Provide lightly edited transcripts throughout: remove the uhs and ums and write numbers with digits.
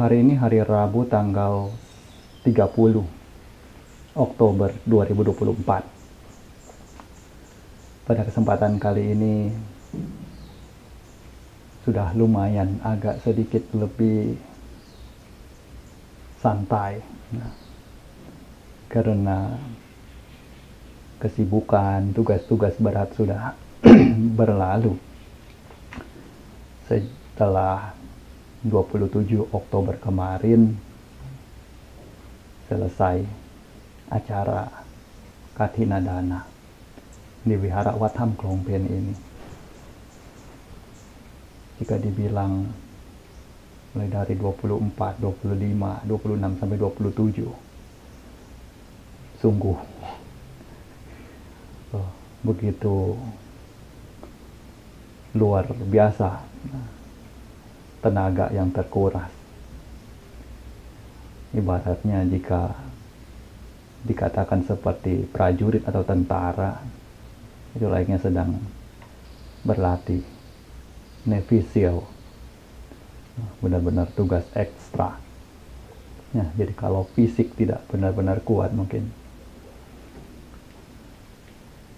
Hari ini hari Rabu tanggal 30 Oktober 2024. Pada kesempatan kali ini sudah lumayan agak sedikit lebih santai, karena kesibukan tugas-tugas berat sudah berlalu setelah 27 Oktober kemarin selesai acara Kathinadana di Wihara Wat Tham Klong Pen ini. Jika dibilang mulai dari 24, 25, 26 sampai 27, sungguh begitu luar biasa tenaga yang terkuras. Ibaratnya jika dikatakan seperti prajurit atau tentara, itu layaknya sedang berlatih nevisio, benar-benar tugas ekstra. Ya, jadi kalau fisik tidak benar-benar kuat, mungkin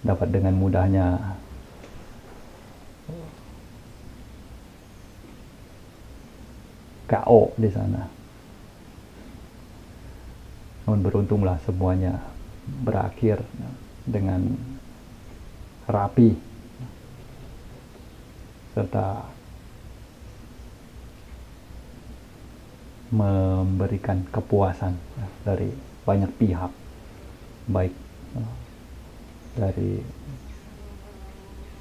dapat dengan mudahnya KO di sana. Namun beruntunglah semuanya berakhir dengan rapi serta memberikan kepuasan dari banyak pihak, baik dari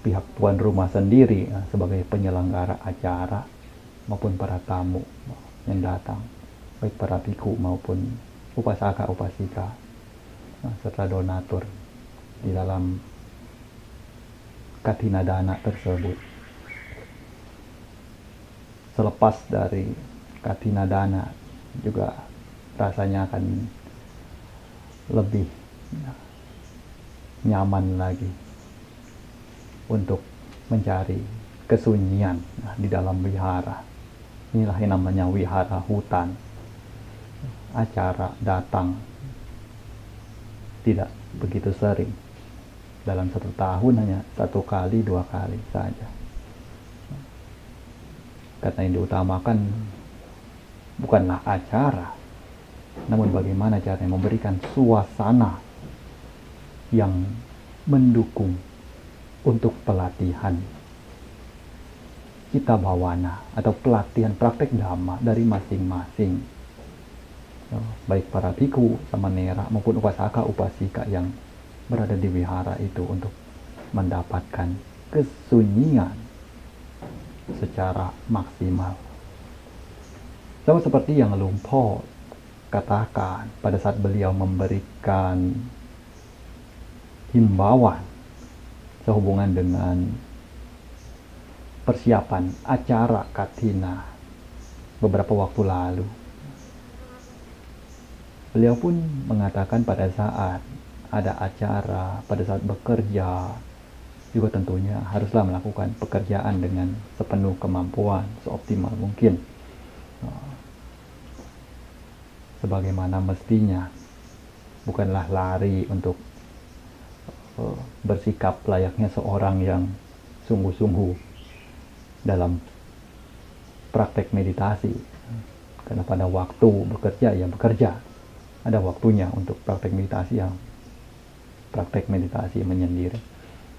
pihak tuan rumah sendiri sebagai penyelenggara acara maupun para tamu yang datang, baik para biku maupun upasaka upasika serta donatur di dalam Kathinadana tersebut. Selepas dari Kathinadana juga rasanya akan lebih nyaman lagi untuk mencari kesunyian di dalam wihara. Inilah yang namanya wihara hutan. Acara datang tidak begitu sering, dalam satu tahun hanya 1 kali 2 kali saja. Karena yang diutamakan bukanlah acara, namun bagaimana caranya memberikan suasana yang mendukung untuk pelatihan Cita Bhawana atau pelatihan praktek dhamma dari masing-masing, baik para biku, samanera maupun upasaka upasika yang berada di wihara itu, untuk mendapatkan kesunyian secara maksimal. Sama seperti yang Luang Por katakan pada saat beliau memberikan himbauan sehubungan dengan persiapan acara Kathina beberapa waktu lalu. Beliau pun mengatakan pada saat ada acara, pada saat bekerja, juga tentunya haruslah melakukan pekerjaan dengan sepenuh kemampuan, seoptimal mungkin, sebagaimana mestinya. Bukanlah lari untuk bersikap layaknya seorang yang sungguh-sungguh dalam praktek meditasi. Karena pada waktu bekerja ya bekerja, ada waktunya untuk praktek meditasi menyendiri.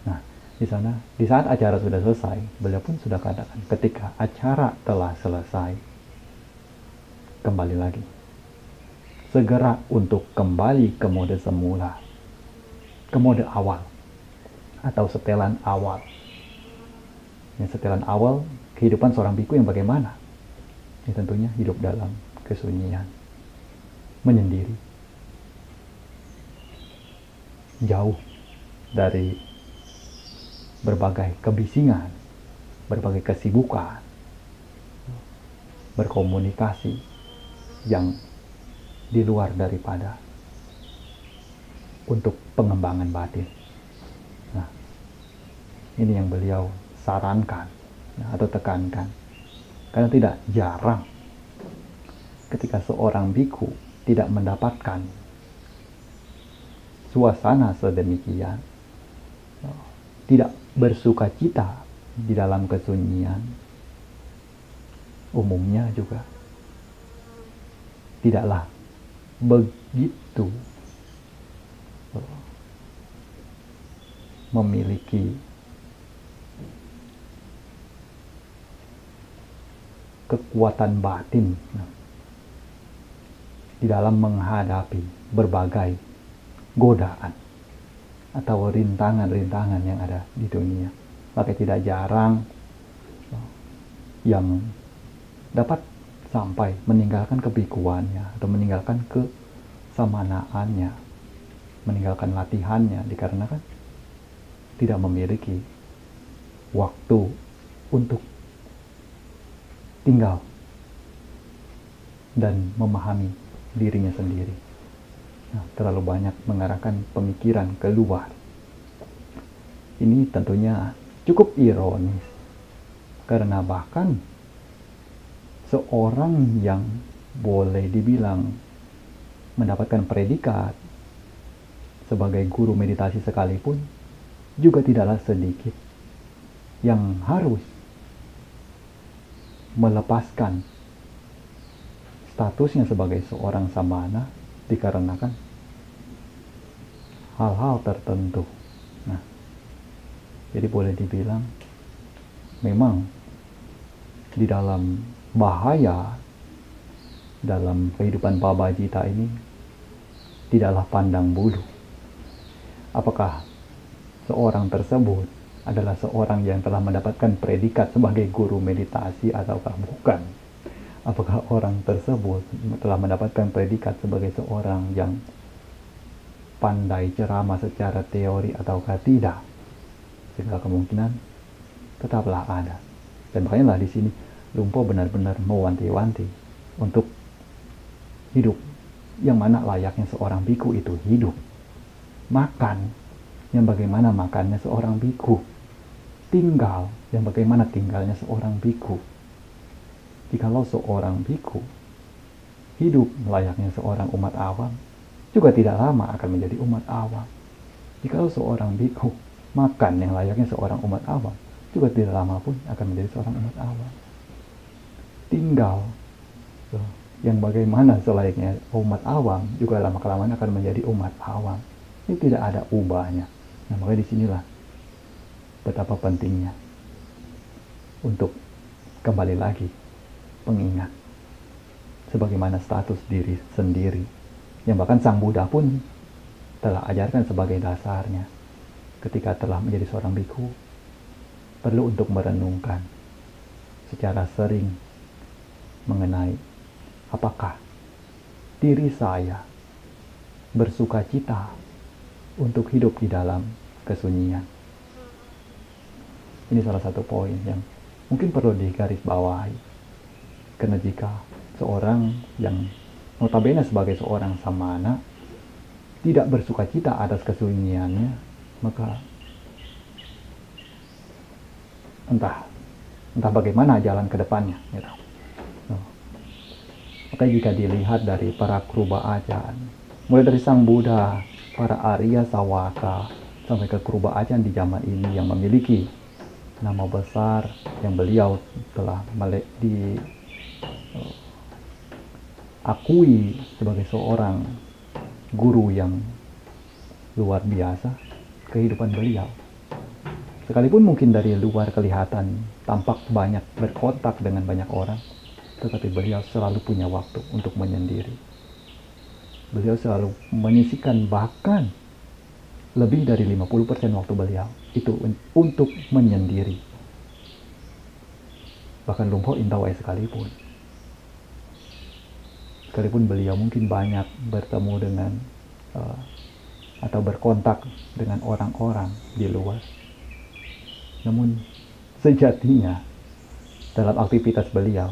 Nah, di sana, di saat acara sudah selesai, beliau pun sudah katakan, ketika acara telah selesai, kembali lagi, segera untuk kembali ke mode semula, ke mode awal atau setelan awal. Yang setelan awal kehidupan seorang biku yang bagaimana? Ya, tentunya hidup dalam kesunyian, menyendiri, jauh dari berbagai kebisingan, berbagai kesibukan, berkomunikasi yang di luar daripada untuk pengembangan batin. Nah, ini yang beliau sarankan atau tekankan, karena tidak jarang ketika seorang biku tidak mendapatkan suasana sedemikian, tidak bersuka cita di dalam kesunyian, umumnya juga tidaklah begitu memiliki kekuatan batin di dalam menghadapi berbagai godaan atau rintangan-rintangan yang ada di dunia. Maka tidak jarang yang dapat sampai meninggalkan kebikuannya atau meninggalkan kesamanaannya, meninggalkan latihannya dikarenakan tidak memiliki waktu untuk tinggal dan memahami dirinya sendiri. Terlalu banyak mengarahkan pemikiran keluar. Ini tentunya cukup ironis, karena bahkan seorang yang boleh dibilang mendapatkan predikat sebagai guru meditasi sekalipun, juga tidaklah sedikit yang harus melepaskan statusnya sebagai seorang samana dikarenakan hal-hal tertentu. Jadi boleh dibilang memang di dalam bahaya dalam kehidupan Pabajita ini tidaklah pandang bulu. Apakah seorang tersebut adalah seorang yang telah mendapatkan predikat sebagai guru meditasi ataukah bukan? Apakah orang tersebut telah mendapatkan predikat sebagai seorang yang pandai ceramah secara teori ataukah tidak? Segala kemungkinan tetaplah ada. Dan makanya lah di sini Lumpo benar-benar mewanti-wanti untuk hidup yang mana layaknya seorang biku itu hidup. Makan yang bagaimana makannya seorang biku. Tinggal yang bagaimana tinggalnya seorang biku. Jikalau seorang biku hidup layaknya seorang umat awam, juga tidak lama akan menjadi umat awam. Jikalau seorang biku makan yang layaknya seorang umat awam, juga tidak lama pun akan menjadi seorang umat awam. Tinggal yang bagaimana selayaknya umat awam, juga lama-kelamaan akan menjadi umat awam. Ini tidak ada ubahnya. Nah, makanya disinilah betapa pentingnya untuk kembali lagi pengingat sebagaimana status diri sendiri, yang bahkan Sang Buddha pun telah ajarkan sebagai dasarnya. Ketika telah menjadi seorang biku, perlu untuk merenungkan secara sering mengenai apakah diri saya bersuka cita untuk hidup di dalam kesunyian. Ini salah satu poin yang mungkin perlu digarisbawahi. Karena jika seorang yang notabene sebagai seorang samana tidak bersuka cita atas kesunyiannya, maka entah bagaimana jalan ke depannya, gitu. Maka jika dilihat dari para kruba ajan, mulai dari Sang Buddha, para Arya Sawaka, sampai ke kruba ajan di zaman ini yang memiliki nama besar, yang beliau telah diakui sebagai seorang guru yang luar biasa, kehidupan beliau. Sekalipun mungkin dari luar kelihatan tampak banyak berkontak dengan banyak orang, tetapi beliau selalu punya waktu untuk menyendiri. Beliau selalu menyisihkan bahkan lebih dari 50% waktu beliau itu untuk menyendiri. Bahkan Lumpur Intawai sekalipun beliau mungkin banyak bertemu dengan atau berkontak dengan orang-orang di luar, namun sejatinya dalam aktivitas beliau,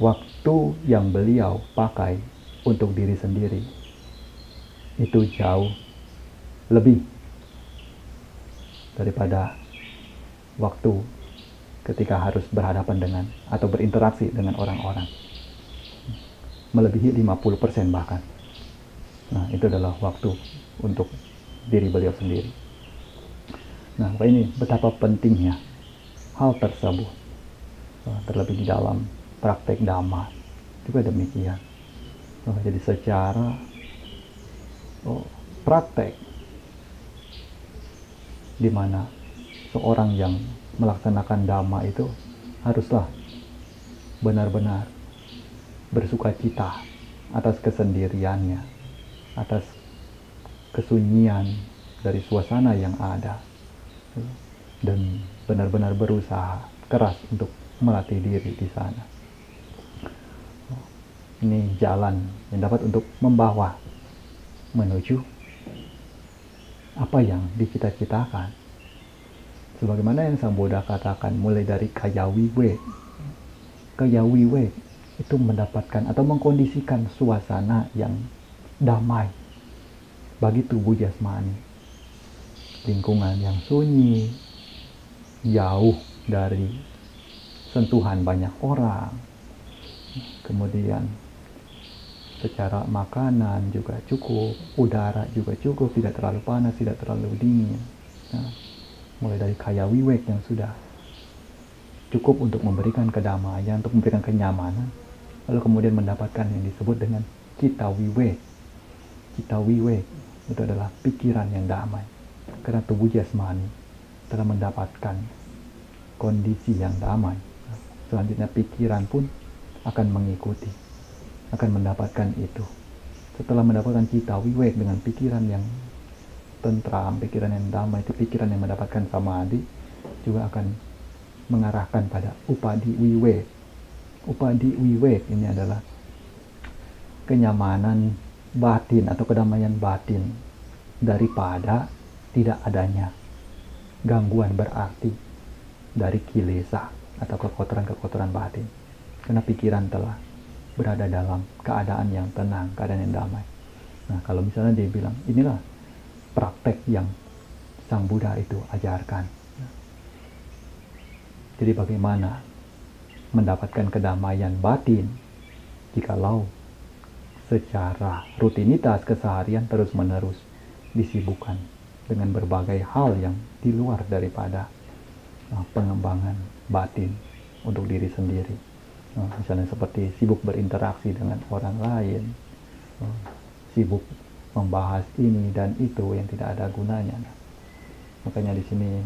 waktu yang beliau pakai untuk diri sendiri itu jauh lebih daripada waktu ketika harus berhadapan dengan atau berinteraksi dengan orang-orang. melebihi 50% bahkan. Nah, itu adalah waktu untuk diri beliau sendiri. Nah, ini betapa pentingnya hal tersebut. Terlebih di dalam praktek Dhamma juga demikian. Jadi secara praktek, di mana seorang yang melaksanakan Dhamma itu haruslah benar-benar bersukacita atas kesendiriannya, atas kesunyian dari suasana yang ada, dan benar-benar berusaha keras untuk melatih diri di sana. Ini jalan yang dapat untuk membawa menuju apa yang dicita-citakan. Sebagaimana yang Sang Buddha katakan, mulai dari kaya wiwek. Kaya wiwek itu mendapatkan atau mengkondisikan suasana yang damai bagi tubuh jasmani. Lingkungan yang sunyi, jauh dari sentuhan banyak orang. Kemudian secara makanan juga cukup, udara juga cukup, tidak terlalu panas, tidak terlalu dingin. Nah, mulai dari kaya wiwek yang sudah cukup untuk memberikan kedamaian, untuk memberikan kenyamanan, lalu kemudian mendapatkan yang disebut dengan cita wiwek. Cita wiwek itu adalah pikiran yang damai, karena tubuh jasmani telah mendapatkan kondisi yang damai. Selanjutnya pikiran pun akan mengikuti, akan mendapatkan itu. Setelah mendapatkan cita wiwek dengan pikiran yang tentram, pikiran yang damai, itu pikiran yang mendapatkan samadhi, juga akan mengarahkan pada upadi wiwek. Upadi wiwek ini adalah kenyamanan batin atau kedamaian batin daripada tidak adanya gangguan berarti dari kilesa atau kekotoran-kekotoran batin. Karena pikiran telah berada dalam keadaan yang tenang, keadaan yang damai. Nah, kalau misalnya dia bilang, inilah praktek yang Sang Buddha itu ajarkan. Jadi bagaimana mendapatkan kedamaian batin jikalau secara rutinitas keseharian terus-menerus disibukkan dengan berbagai hal yang di luar daripada pengembangan batin untuk diri sendiri. Misalnya seperti sibuk berinteraksi dengan orang lain, sibuk membahas ini dan itu yang tidak ada gunanya. Makanya di sini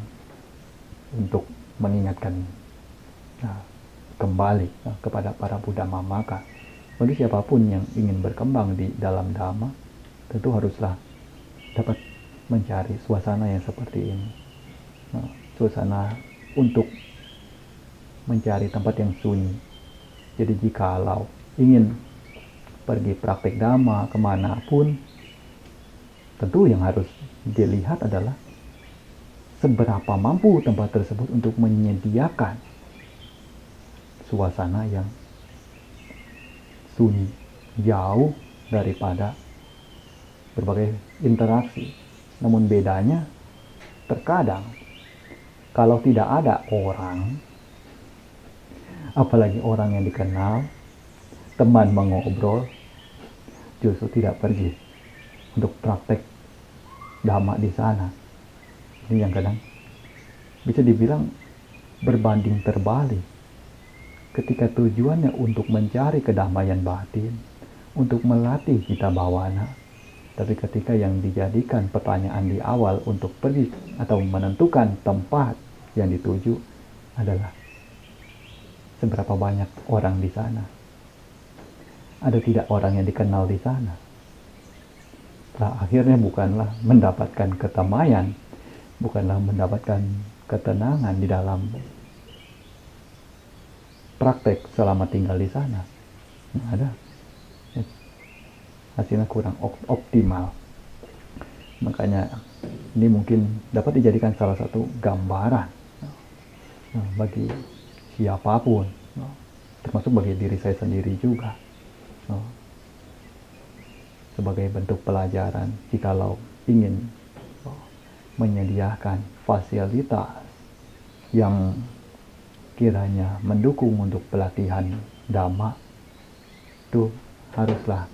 untuk mengingatkan kembali kepada para Buddha Mamaka, bagi siapapun yang ingin berkembang di dalam Dhamma, tentu haruslah dapat mencari suasana yang seperti ini. Suasana untuk mencari tempat yang sunyi. Jadi jikalau ingin pergi praktek Dhamma kemanapun, tentu yang harus dilihat adalah seberapa mampu tempat tersebut untuk menyediakan suasana yang sunyi, jauh daripada berbagai interaksi. Namun bedanya, terkadang kalau tidak ada orang, apalagi orang yang dikenal, teman mengobrol, justru tidak pergi untuk praktek Dhamma di sana. Ini yang kadang bisa dibilang berbanding terbalik. Ketika tujuannya untuk mencari kedamaian batin, untuk melatih cita bawana, tapi ketika yang dijadikan pertanyaan di awal untuk pergi atau menentukan tempat yang dituju adalah seberapa banyak orang di sana. Ada tidak orang yang dikenal di sana? Nah, akhirnya bukanlah mendapatkan kedamaian, bukanlah mendapatkan ketenangan di dalam praktek selama tinggal di sana. Ada hasilnya kurang optimal. Makanya ini mungkin dapat dijadikan salah satu gambaran bagi siapapun, termasuk bagi diri saya sendiri juga, sebagai bentuk pelajaran jikalau ingin menyediakan fasilitas yang kiranya mendukung untuk pelatihan Dhamma, itu haruslah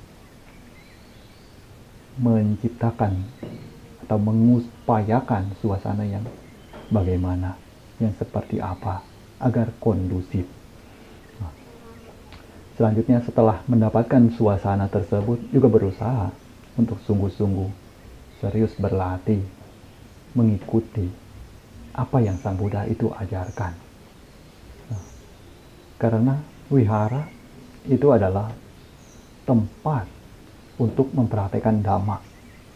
menciptakan atau mengupayakan suasana yang bagaimana, yang seperti apa, agar kondusif. Selanjutnya setelah mendapatkan suasana tersebut, juga berusaha untuk sungguh-sungguh serius berlatih, mengikuti apa yang Sang Buddha itu ajarkan. Karena wihara itu adalah tempat untuk mempraktekkan Dhamma.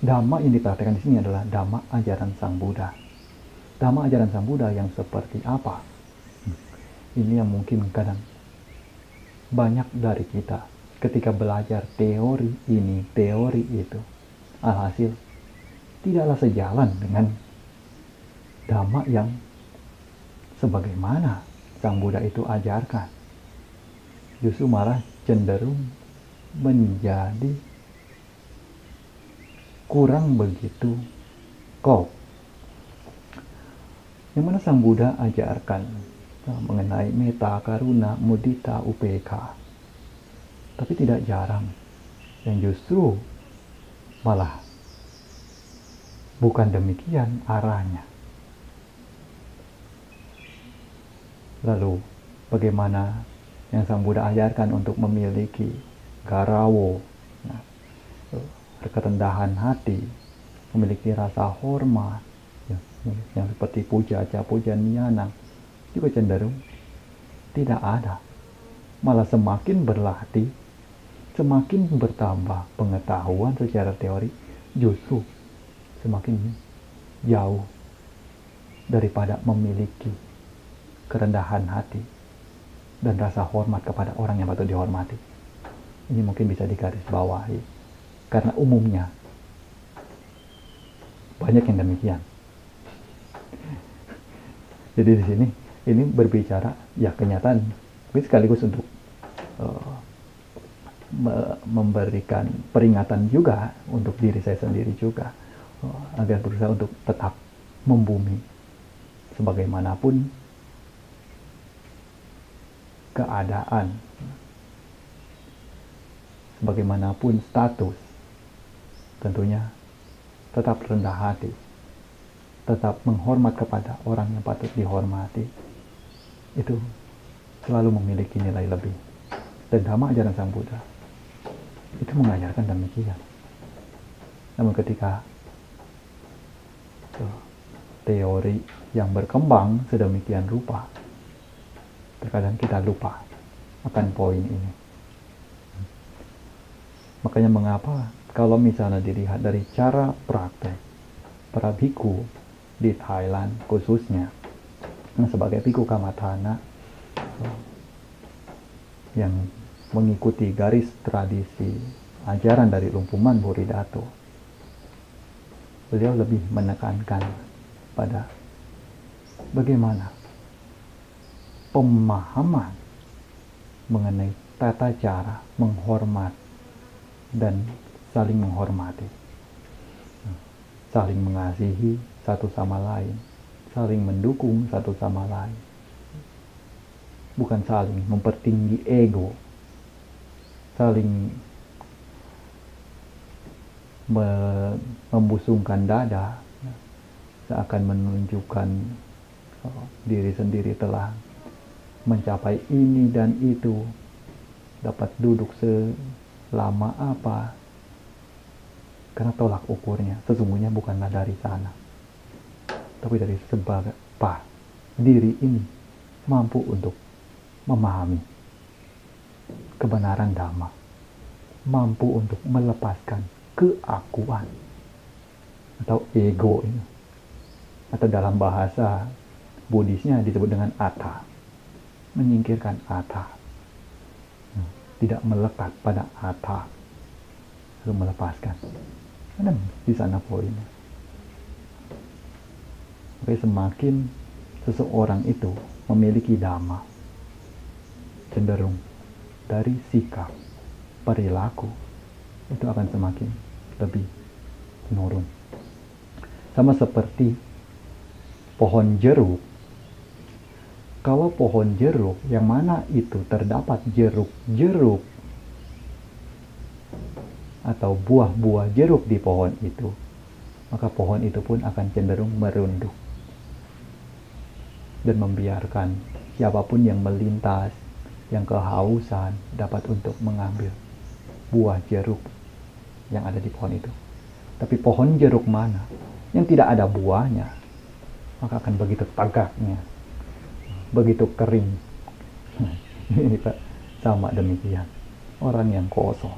Dhamma yang dipraktekkan di sini adalah Dhamma ajaran Sang Buddha. Dhamma ajaran Sang Buddha yang seperti apa? Ini yang mungkin kadang banyak dari kita ketika belajar teori ini, teori itu, alhasil tidaklah sejalan dengan Dhamma yang sebagaimana Sang Buddha itu ajarkan. Justru malah cenderung menjadi kurang begitu klop. Yang mana Sang Buddha ajarkan mengenai metta, karuna, mudita, upekha. Tapi tidak jarang yang justru malah bukan demikian arahnya. Lalu bagaimana yang Sang Buddha ajarkan untuk memiliki garawo, kerendahan hati, memiliki rasa hormat, yang seperti puja, puja, niyana, juga cenderung tidak ada. Malah semakin berlatih, semakin bertambah pengetahuan secara teori, justru semakin jauh daripada memiliki kerendahan hati dan rasa hormat kepada orang yang patut dihormati. Ini mungkin bisa digarisbawahi karena umumnya banyak yang demikian. Jadi di sini ini berbicara ya kenyataan, tapi sekaligus untuk memberikan peringatan juga untuk diri saya sendiri juga, agar berusaha untuk tetap membumi sebagaimanapun keadaan, sebagaimanapun status, tentunya tetap rendah hati, tetap menghormat kepada orang yang patut dihormati. Itu selalu memiliki nilai lebih. Dan Dhamma ajaran Sang Buddha itu mengajarkan demikian. Namun ketika teori yang berkembang sedemikian rupa, terkadang kita lupa akan poin ini. Makanya mengapa kalau misalnya dilihat dari cara praktek para bhikkhu di Thailand khususnya, sebagai bhikkhu Kamathana yang mengikuti garis tradisi ajaran dari Lumpuman Buridato, beliau lebih menekankan pada bagaimana pemahaman mengenai tata cara menghormat dan saling menghormati, saling mengasihi satu sama lain, saling mendukung satu sama lain, bukan saling mempertinggi ego, saling membusungkan dada, seakan menunjukkan diri sendiri telah mencapai ini dan itu, dapat duduk selama apa, karena tolak ukurnya sesungguhnya bukanlah dari sana, tapi dari sebagai diri ini mampu untuk memahami kebenaran Dhamma, mampu untuk melepaskan keakuan atau ego ini, atau dalam bahasa Buddhisnya disebut dengan atta, menyingkirkan atta, tidak melekat pada atta, lalu melepaskan. Dan di sana poinnya. Oke, semakin seseorang itu memiliki Dhamma, cenderung dari sikap, perilaku itu akan semakin lebih menurun. Sama seperti pohon jeruk. Kalau pohon jeruk yang mana itu terdapat jeruk-jeruk atau buah-buah jeruk di pohon itu, maka pohon itu pun akan cenderung merunduk dan membiarkan siapapun yang melintas, yang kehausan, dapat untuk mengambil buah jeruk yang ada di pohon itu. Tapi pohon jeruk mana yang tidak ada buahnya, maka akan begitu tegaknya, begitu kering. Ini Pak, sama demikian. Orang yang kosong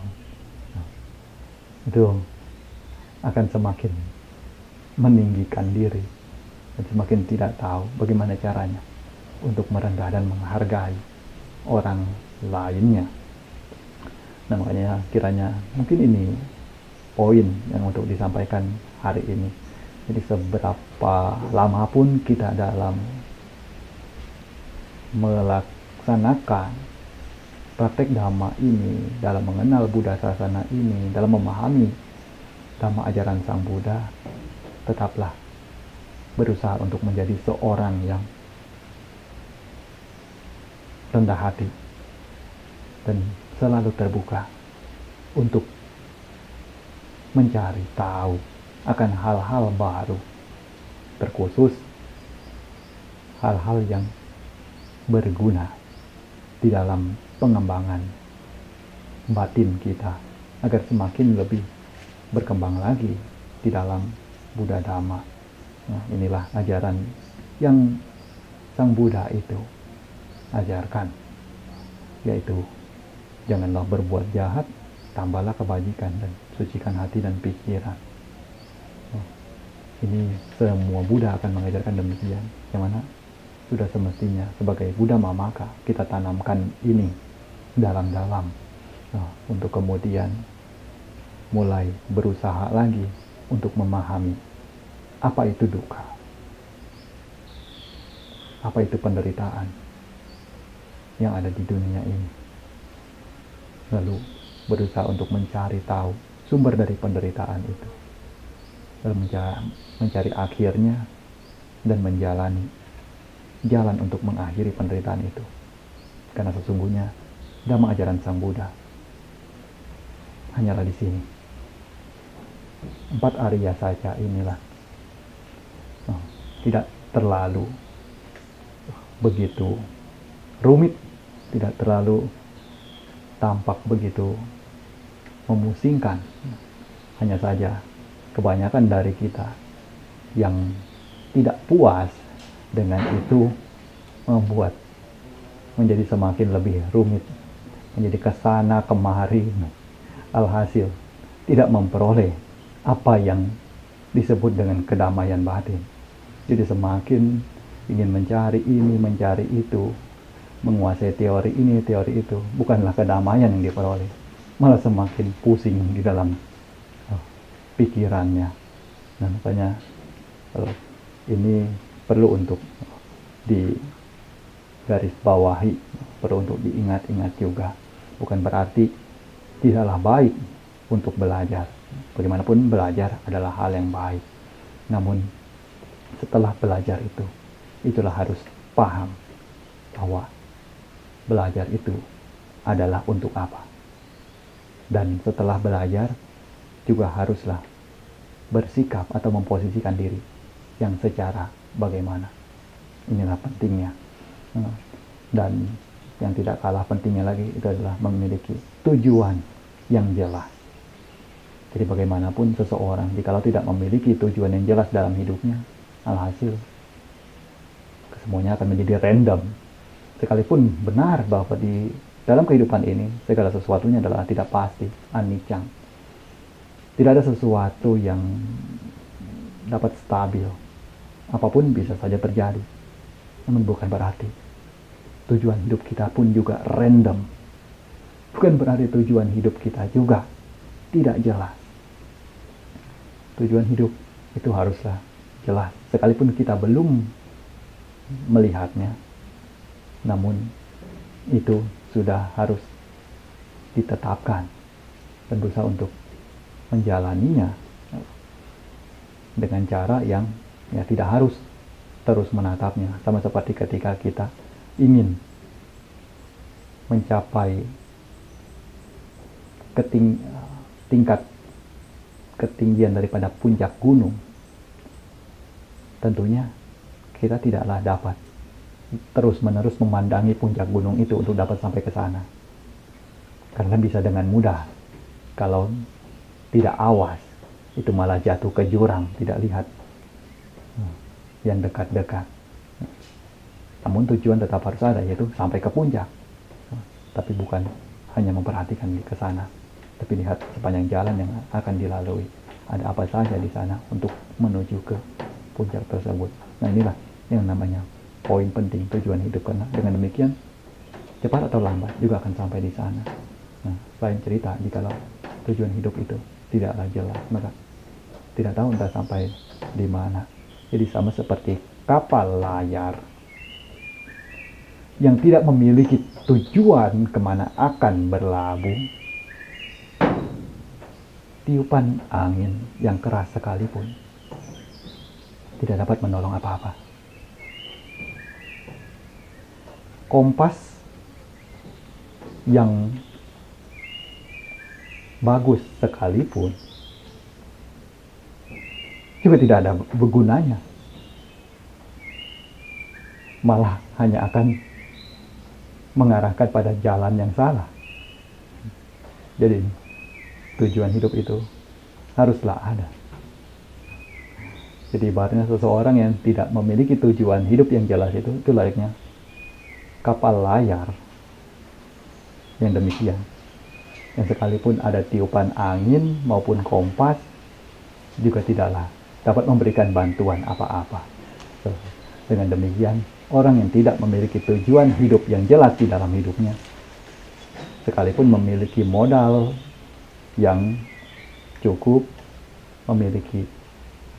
itu akan semakin meninggikan diri dan semakin tidak tahu bagaimana caranya untuk merendah dan menghargai orang lainnya. Nah, makanya kiranya mungkin ini poin yang untuk disampaikan hari ini. Jadi seberapa lama pun kita dalam melaksanakan praktek Dhamma ini, dalam mengenal Buddha Sasana ini, dalam memahami Dhamma ajaran Sang Buddha, tetaplah berusaha untuk menjadi seorang yang rendah hati dan selalu terbuka untuk mencari tahu akan hal-hal baru, terkhusus hal-hal yang berguna di dalam pengembangan batin kita agar semakin lebih berkembang lagi di dalam Buddha Dhamma. Nah, inilah ajaran yang Sang Buddha itu ajarkan, yaitu janganlah berbuat jahat, tambahlah kebajikan dan sucikan hati dan pikiran. Nah, ini semua Buddha akan mengajarkan demikian, yang mana sudah semestinya sebagai Buddha Mamaka kita tanamkan ini dalam-dalam, untuk kemudian mulai berusaha lagi untuk memahami apa itu dukkha, apa itu penderitaan yang ada di dunia ini, lalu berusaha untuk mencari tahu sumber dari penderitaan itu, lalu mencari akhirnya dan menjalani jalan untuk mengakhiri penderitaan itu. Karena sesungguhnya Dhamma ajaran Sang Buddha hanyalah di sini. 4 Arya saja inilah, tidak terlalu begitu rumit, tidak terlalu tampak begitu memusingkan. Hanya saja kebanyakan dari kita yang tidak puas dengan itu membuat menjadi semakin lebih rumit, menjadi kesana kemari, alhasil tidak memperoleh apa yang disebut dengan kedamaian batin. Jadi semakin ingin mencari ini, mencari itu, menguasai teori ini, teori itu, bukanlah kedamaian yang diperoleh, malah semakin pusing di dalam pikirannya. Nah, makanya ini perlu untuk digaris bawahi, perlu untuk diingat-ingat juga. Bukan berarti tidaklah baik untuk belajar. Bagaimanapun belajar adalah hal yang baik. Namun setelah belajar itu, itulah harus paham bahwa belajar itu adalah untuk apa. Dan setelah belajar juga haruslah bersikap atau memposisikan diri yang secara bagaimana. Inilah pentingnya. Dan yang tidak kalah pentingnya lagi itu adalah memiliki tujuan yang jelas. Jadi bagaimanapun seseorang jikalau tidak memiliki tujuan yang jelas dalam hidupnya, alhasil semuanya akan menjadi random. Sekalipun benar bahwa di dalam kehidupan ini segala sesuatunya adalah tidak pasti, anicca. Tidak ada sesuatu yang dapat stabil. Apapun bisa saja terjadi. Namun bukan berarti tujuan hidup kita pun juga random. Bukan berarti tujuan hidup kita juga tidak jelas. Tujuan hidup itu haruslah jelas. Sekalipun kita belum melihatnya, namun itu sudah harus ditetapkan dan berusaha untuk menjalaninya dengan cara yang tidak harus terus menatapnya. Sama seperti ketika kita ingin mencapai tingkat ketinggian daripada puncak gunung, tentunya kita tidaklah dapat terus-menerus memandangi puncak gunung itu untuk dapat sampai ke sana. Karena bisa dengan mudah, kalau tidak awas, itu malah jatuh ke jurang, tidak lihat yang dekat-dekat. Namun tujuan tetap harus ada, yaitu sampai ke puncak. Tapi bukan hanya memperhatikan ke sana, tapi lihat sepanjang jalan yang akan dilalui. Ada apa saja di sana untuk menuju ke puncak tersebut. Nah, inilah yang namanya poin penting tujuan hidup, karena dengan demikian cepat atau lambat juga akan sampai di sana. Nah, selain cerita, jikalau tujuan hidup itu tidaklah jelas, maka tidak tahu entah sampai di mana. Jadi sama seperti kapal layar yang tidak memiliki tujuan kemana akan berlabuh, tiupan angin yang keras sekalipun tidak dapat menolong apa-apa. Kompas yang bagus sekalipun juga tidak ada bergunanya, malah hanya akan mengarahkan pada jalan yang salah. Jadi tujuan hidup itu haruslah ada. Jadi ibaratnya seseorang yang tidak memiliki tujuan hidup yang jelas itu layaknya kapal layar yang demikian, yang sekalipun ada tiupan angin maupun kompas juga tidaklah dapat memberikan bantuan apa-apa. Dengan demikian, orang yang tidak memiliki tujuan hidup yang jelas di dalam hidupnya, sekalipun memiliki modal yang cukup, memiliki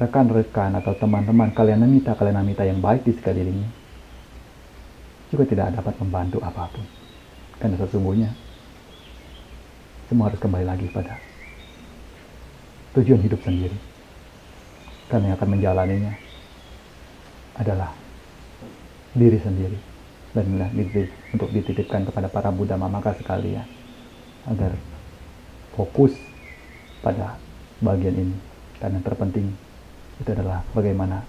rekan-rekan atau teman-teman kalyanamita yang baik di sekelilingnya, juga tidak dapat membantu apapun. Karena sesungguhnya semua harus kembali lagi pada tujuan hidup sendiri. Karena yang akan menjalaninya adalah diri sendiri. Dan untuk dititipkan kepada para Buddha Mamaka sekalian, agar fokus pada bagian ini. Karena yang terpenting itu adalah bagaimana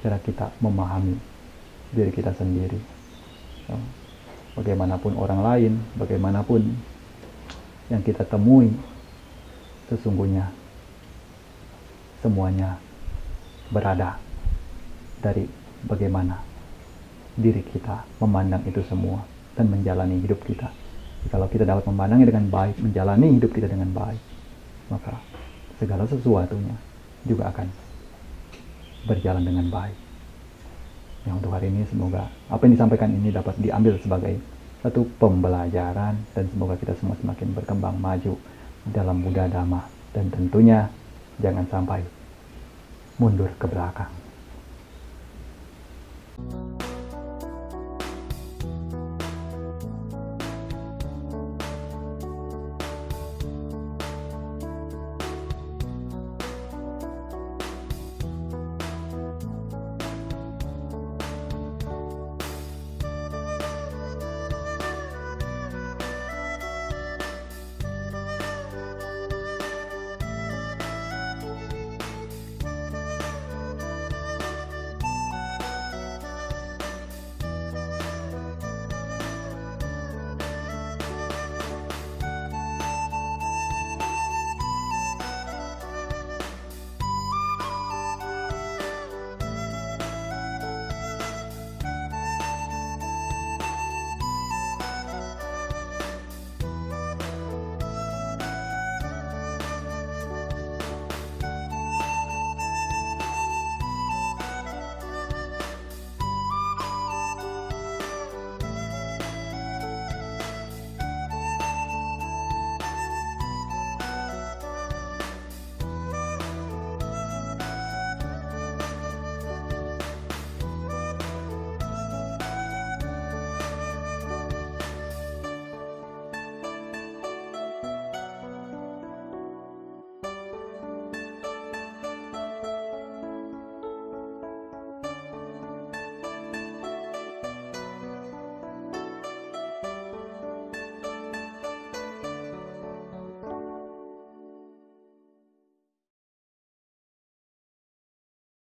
cara kita memahami diri kita sendiri. Bagaimanapun orang lain, bagaimanapun yang kita temui, sesungguhnya semuanya berada dari bagaimana diri kita memandang itu semua dan menjalani hidup kita. Kalau kita dapat memandangnya dengan baik, menjalani hidup kita dengan baik, maka segala sesuatunya juga akan berjalan dengan baik. Yang untuk hari ini semoga apa yang disampaikan ini dapat diambil sebagai satu pembelajaran, dan semoga kita semua semakin berkembang maju dalam Buddha Dhamma, dan tentunya jangan sampai mundur ke belakang.